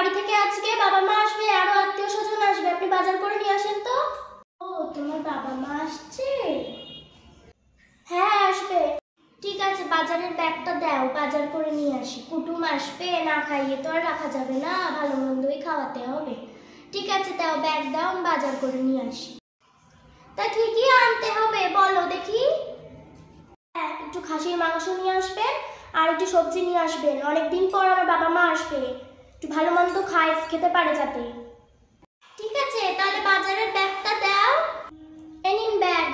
বাড়ি থেকে আজকে বাবা মা আসবে, আরো আত্মীয় স্বজন আসবে, আপনি বাজার করে নিয়ে আসেন তো। ও, তোমার বাবা মা আসছে? হ্যাঁ আসবে। ঠিক আছে, বাজারের ব্যাগটা দাও, বাজার করে নিয়ে আসি। কুটুম আসবে, না খাইয়ে তো আর রাখা যাবে না, ভালো মন্দই খাওয়াতে হবে। ঠিক আছে দাও, ব্যাগ দাও, বাজার করে নিয়ে আসি। তা কি কি আনতে হবে বলো দেখি। হ্যাঁ, একটু খাসির মাংস নিয়ে আসবেন আর একটু সবজি নিয়ে আসবেন, অনেকদিন পর আমার বাবা মা আসবে, একটু ভালো মন্দ খেতে পারে যাতে। ঠিক আছে, তাহলে বাজারের ব্যাগটা দাও। এই নিন ব্যাগ।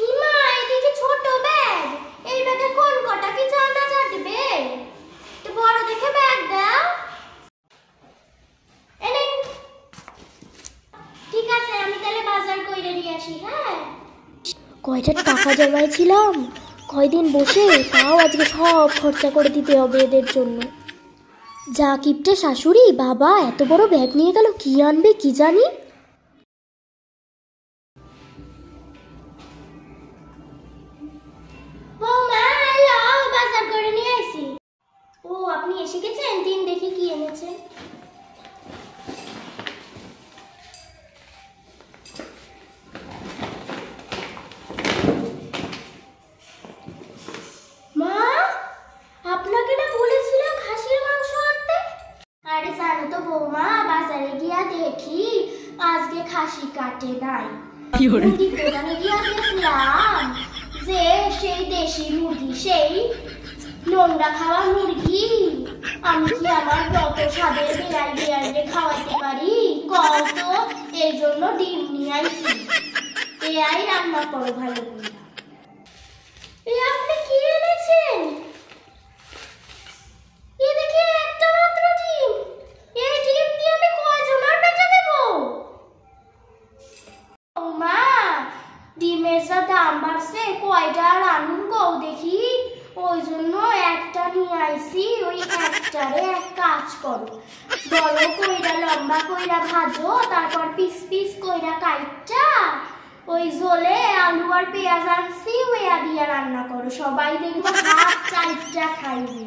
ইমা, এদিকে ছোট ব্যাগ, এই ব্যাগে কোন কটা কি জানা যাবে? একটু বড় দেখে ব্যাগ দাও। এই নিন। ঠিক আছে, আমি তাহলে বাজার কইরে নিয়ে আসি। হ্যাঁ, কয়টা টাকা জমাইছিলাম কয়দিন বসে, তাও আজকে সব খরচা করে দিতে হবে এদের জন্য। যা কিপটে শাশুড়ি, বাবা এত বড় ব্যাগ নিয়ে গেল, কি আনবে কি জানি। বাজার করে নিয়ে আসি। ও, আপনি এসে গেছেন, দিন দেখি কি এনেছেন। মা, আপনাকে না বলেছিলাম খাসির মাংস আনতে। আরে জানো তো বৌমা, বাজারে গিয়া দেখি আজকে খাসি কাটে নাই। মুরগি দোকানে গিয়া দেখলাম যে সেই দেশি মুরগি, সেই নোংরা খাওয়া মুরগি। আমি কি আমার যত স্বাদের বেড়াই খাওয়াতে পারি কও তো? এই জন্য ডিম নিয়ে আইছি, এআই রান্না করো ভালো করে। আপনি কি এনেছেন? দেখি একটা মাত্র ডিম, এই ডিম দিয়ে আমি কয়জনের পেটে দেব? ও মা, ডিমের যা দাম বাড়ছে, কয়টা আর আনুন গো দেখি। ওই জন্য একটা নিয়ে আইছি। ওই একটারে এক কাজ করো, বড় কইরা লম্বা কইরা ভাজো, তারপর পিস পিস কইরা কাইটা ওই ঝোলে আলু আর পেঁয়াজ আনছি, ওইয়া দিয়া রান্না করো, সবাই দেখবো হাত চাইটা খাইবে।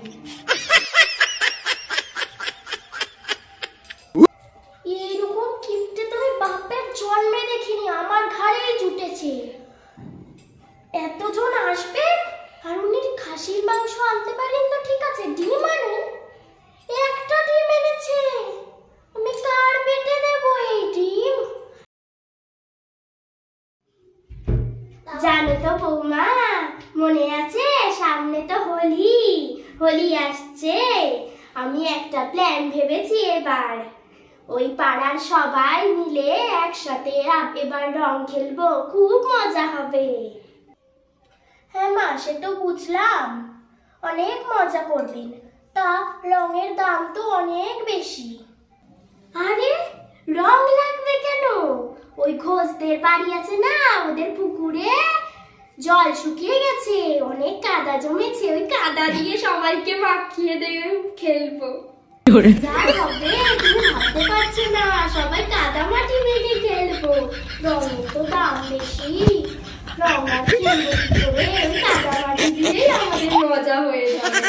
এইরকম কিপটে তুমি বাপের জন্মে দেখিনি, আমার ঘাড়েই জুটেছে। এতজন আসবে আর উনি খাসির মাংস আনতে পারেন না, ঠিক আছে ডিম আনেন। একটা ডিম এনেছে, আমি কার পেটে দেব এই ডিম? জানো তো বৌমা, মনে আছে সামনে তো হোলি আসছে। আমি একটা প্ল্যান ভেবেছি, এবার ওই পাড়ার সবাই মিলে একসাথে এবার রং খেলবো, খুব মজা হবে। হ্যাঁ মা, সে তো বুঝলাম, অনেক মজা করবেন, তা রঙের দাম তো অনেক বেশি। আরে রং লাগবে কেন? ওই ঘোষদের বাড়ি আছে না, ওদের পুকুরে জল শুকিয়ে গেছে, অনেক কাদা জমেছে, ওই কাদা দিয়ে সবাইকে মাখিয়ে দিয়ে খেলবো। যা হবে তুমি ভাবতে পারছো না, সবাই কাদা মাটি মেখে খেলবো, রঙের তো দাম বেশি, রং আর খেলবো কি করে? কাদা মাটি দিয়েই আমাদের মজা হয়ে যাবে।